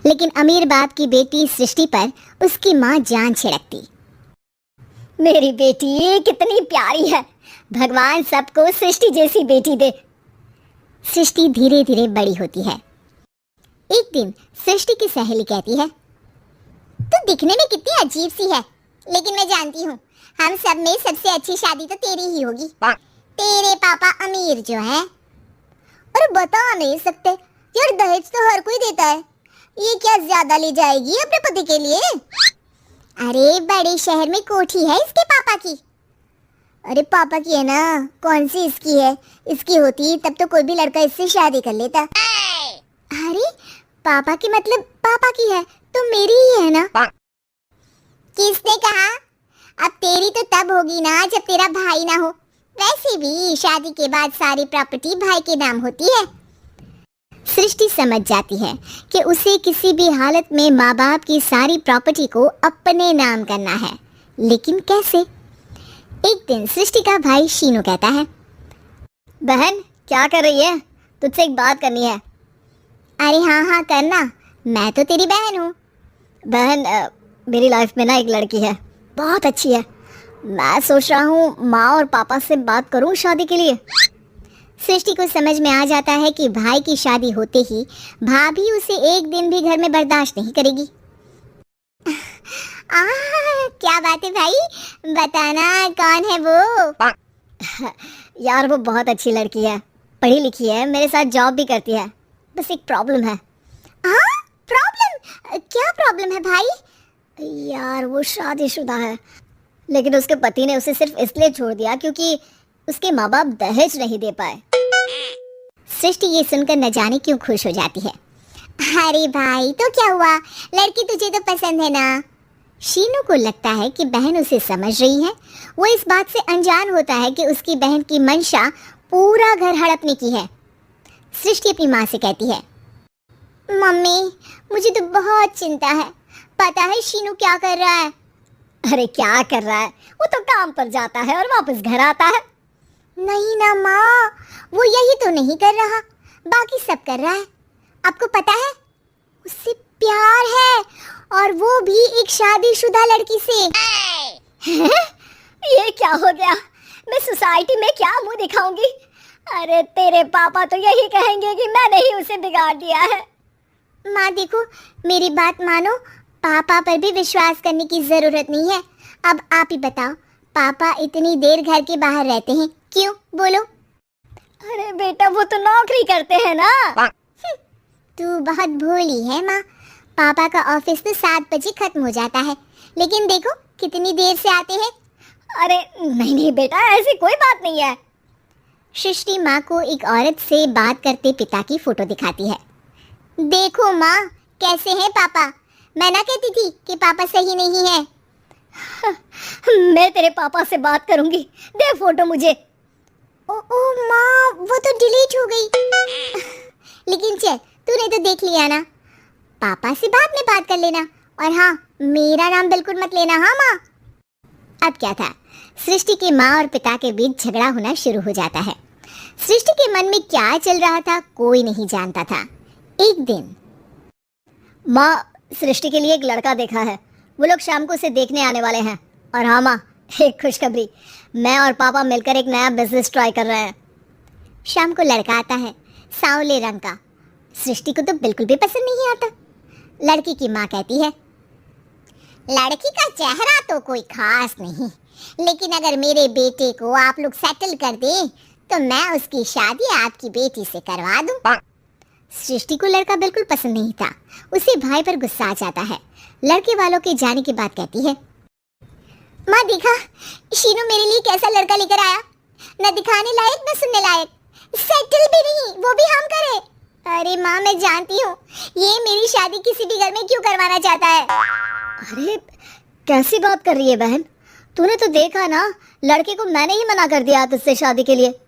लेकिन अमीर बाप की बेटी सृष्टि पर उसकी माँ जान छिड़कती। मेरी बेटी कितनी प्यारी है, भगवान सबको सृष्टि जैसी बेटी दे। सृष्टि धीरे धीरे बड़ी होती है। एक दिन सृष्टि की सहेली कहती है, तू दिखने में कितनी अजीब सी है, लेकिन मैं जानती हूँ हम सब में सबसे अच्छी शादी तो तेरी ही होगी। तेरे पापा अमीर जो है। और बता नहीं सकते यार, दहेज तो हर कोई देता है, ये क्या ज्यादा ले जाएगी अपने पति के लिए? अरे बड़े शहर में कोठी है इसके पापा की। अरे पापा की है ना, कौन सी इसकी है? इसकी होती तब तो कोई भी लड़का इससे शादी कर लेता। अरे पापा की मतलब पापा की है तो मेरी ही है ना? किसने कहा? अब तेरी तो तब होगी ना जब तेरा भाई ना हो। वैसे भी शादी के बाद सारी प्रॉपर्टी भाई के नाम होती है। सृष्टि समझ जाती है कि उसे किसी भी हालत में माँ बाप की सारी प्रॉपर्टी को अपने नाम करना है, लेकिन कैसे? एक दिन सृष्टि का भाई शीनू कहता है, बहन क्या कर रही है? तुझसे एक बात करनी है। अरे हाँ हाँ करना, मैं तो तेरी बहन हूँ। बहन मेरी लाइफ में ना एक लड़की है, बहुत अच्छी है। मैं सोच रहा हूँ माँ और पापा से बात करूँ शादी के लिए। सृष्टि को समझ में आ जाता है कि भाई की शादी होते ही भाभी उसे एक दिन भी घर में बर्दाश्त नहीं करेगी। क्या बात है भाई, बताना कौन है वो? यार वो बहुत अच्छी लड़की है, पढ़ी लिखी है, मेरे साथ जॉब भी करती है। बस एक प्रॉब्लम है। प्रॉब्लम? क्या प्रॉब्लम है भाई? यार वो शादीशुदा है, लेकिन उसके पति ने उसे सिर्फ इसलिए छोड़ दिया क्योंकि उसके माँ बाप दहेज नहीं दे पाए। सृष्टि ये सुनकर न जाने क्यों खुश हो जाती है। अरे भाई तो क्या हुआ, लड़की तुझे तो पसंद है ना? शीनू को लगता है कि बहन उसे समझ रही है। वो इस बात से अनजान होता है कि उसकी बहन की मंशा पूरा घर हड़पने की है। सृष्टि अपनी माँ से कहती है, मम्मी मुझे तो बहुत चिंता है, पता है शीनू क्या कर रहा है? अरे क्या कर रहा है, वो तो काम पर जाता है और वापस घर आता है। नहीं ना माँ, वो यही तो नहीं कर रहा, बाकी सब कर रहा है। आपको पता है उससे प्यार है, और वो भी एक शादीशुदा लड़की से। ये क्या हो गया, मैं सोसाइटी में क्या मुंह दिखाऊंगी? अरे तेरे पापा तो यही कहेंगे कि मैंने ही उसे बिगाड़ दिया है। माँ देखो मेरी बात मानो, पापा पर भी विश्वास करने की जरूरत नहीं है। अब आप ही बताओ, पापा इतनी देर घर के बाहर रहते हैं क्यों, बोलो? अरे बेटा वो तो नौकरी करते हैं ना। तू बहुत भोली है माँ, पापा का ऑफिस तो 7 बजे खत्म हो जाता है, लेकिन देखो कितनी देर से आते हैं। अरे नहीं नहीं बेटा, ऐसी कोई बात नहीं है। सृष्टि माँ को एक औरत से बात करते पिता की फोटो दिखाती है। देखो माँ कैसे हैं पापा, मैं ना कहती थी कि पापा सही नहीं है। मैं तेरे पापा से बात करूंगी, दे फोटो मुझे। ओ माँ वो तो डिलीट हो गई। लेकिन चल तूने तो देख लिया ना, पापा से बाद में बात कर लेना, और हाँ मेरा नाम बिल्कुल मत लेना। हाँ माँ। अब क्या था, सृष्टि की माँ और पिता के बीच झगड़ा होना शुरू हो जाता है। सृष्टि के मन में क्या चल रहा था कोई नहीं जानता था। एक दिन, माँ सृष्टि के लिए एक लड़का देखा है, वो लोग शाम को उसे देखने आने वाले हैं। और हाँ माँ एक खुशखबरी, मैं और पापा मिलकर एक नया बिजनेस ट्राई कर रहे हैं। शाम को लड़का आता है, सांवले रंग का। सृष्टि को तो बिल्कुल भी पसंद नहीं आता। लड़की की माँ कहती है, लड़की का चेहरा तो कोई खास नहीं, लेकिन अगर मेरे बेटे को आप लोग सेटल कर दें तो मैं उसकी शादी आपकी बेटी से करवा दूं। सृष्टि को लड़का बिल्कुल पसंद नहीं था। उसे भाई पर गुस्सा आ जाता है। लड़के वालों के जाने के बाद कहती है, माँ देखा शीनू मेरे लिए कैसा लड़का लेकर आया, न दिखाने लायक न सुनने लायक, सेटल भी नहीं, वो भी हम करे। अरे माँ मैं जानती हूँ ये मेरी शादी किसी भी घर में क्यों करवाना चाहता है। अरे कैसी बात कर रही है बहन, तूने तो देखा ना, लड़के को मैंने ही मना कर दिया तुझसे शादी के लिए।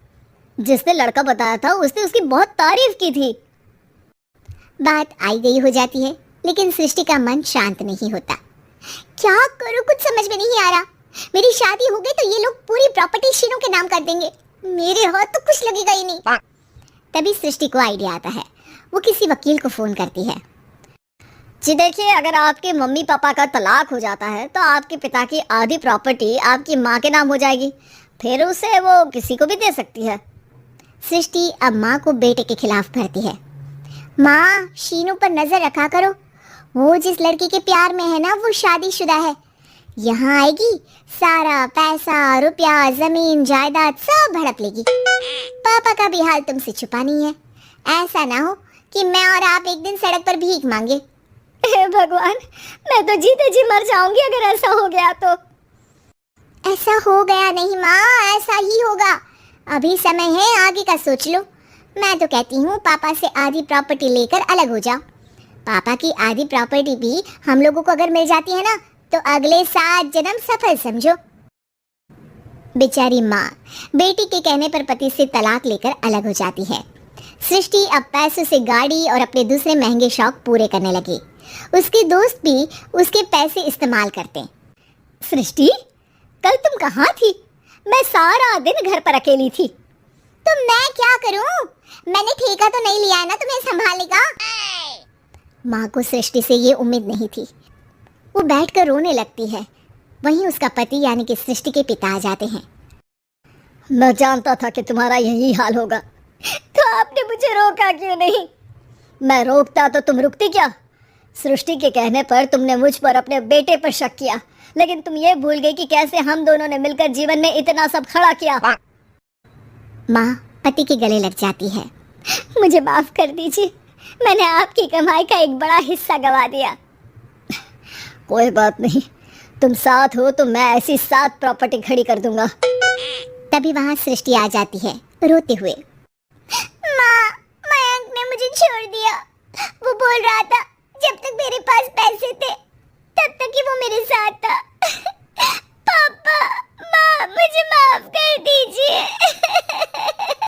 जिसने लड़का बताया था उसने उसकी बहुत तारीफ की थी। बात आई गई हो जाती है, लेकिन सृष्टि का मन शांत नहीं होता। क्या करूं कुछ समझ में नहीं आ रहा। मेरी शादी हो गई तो ये लोग पूरी प्रॉपर्टी शीनू के नाम कर देंगे, मेरे हाथ तो कुछ लगेगा ही नहीं। तभी सृष्टि को आइडिया आता है। वो किसी वकील को फोन करती है। जी देखिए, अगर आपके मम्मी पापा का तलाक हो जाता है तो आपके पिता की आधी प्रॉपर्टी आपकी माँ के नाम हो जाएगी, फिर उसे वो किसी को भी दे सकती है। सृष्टि अब माँ को बेटे के खिलाफ भरती है। माँ, शीनू पर नजर रखा करो, वो जिस लड़के के प्यार में है ना वो शादीशुदा है। यहाँ आएगी, सारा पैसा रुपया जमीन जायदाद सब हड़प लेगी। पापा का भी हाल तुमसे छुपा नहीं है। ऐसा ना हो कि मैं और आप एक दिन सड़क पर भीख मांगे। हे भगवान, मैं तो जीते जी मर जाऊंगी अगर ऐसा हो गया तो। ऐसा हो गया नहीं माँ, ऐसा ही होगा। अभी समय है, आगे का सोच लो। मैं तो कहती हूँ पापा से आधी प्रॉपर्टी लेकर अलग हो जाओ। पापा की आधी प्रॉपर्टी भी हम लोगों को अगर मिल जाती है ना तो अगले 7 जन्म सफल समझो। बेचारी माँ बेटी के कहने पर पति से तलाक लेकर अलग हो जाती है। सृष्टि अब पैसों से गाड़ी और अपने दूसरे महंगे शौक पूरे करने लगी। उसके दोस्त भी उसके पैसे इस्तेमाल करते। सृष्टि, कल तुम कहाँ थी? मैं सारा दिन घर पर अकेली थी। तो मैं क्या करूं? मैंने ठेका तो नहीं लिया है ना तुम्हें संभालने का। माँ को सृष्टि से ये उम्मीद नहीं थी। वो बैठकर रोने लगती है। वहीं उसका पति यानी कि सृष्टि के पिता आ जाते हैं। मैं जानता था कि तुम्हारा यही हाल होगा, तो आपने मुझे रोका क्यों नहीं? मैं रोकता तो तुम रुकती क्या? सृष्टि के कहने पर तुमने मुझ पर अपने बेटे पर शक किया, लेकिन तुम ये भूल गई कि कैसे हम दोनों ने मिलकर जीवन में इतना सब खड़ा किया। माँ पति के गले लग जाती है। मुझे माफ कर दीजिए, मैंने आपकी कमाई का एक बड़ा हिस्सा गवा दिया। कोई बात नहीं, तुम साथ हो तो मैं ऐसी 7 प्रॉपर्टी खड़ी कर दूंगा। तभी वहाँ सृष्टि आ जाती है रोते हुए। माँ, मयंक ने मुझे छोड़ दिया। वो बोल रहा था जब तक मेरे पास पैसे थे तब तक ही वो मेरे साथ था।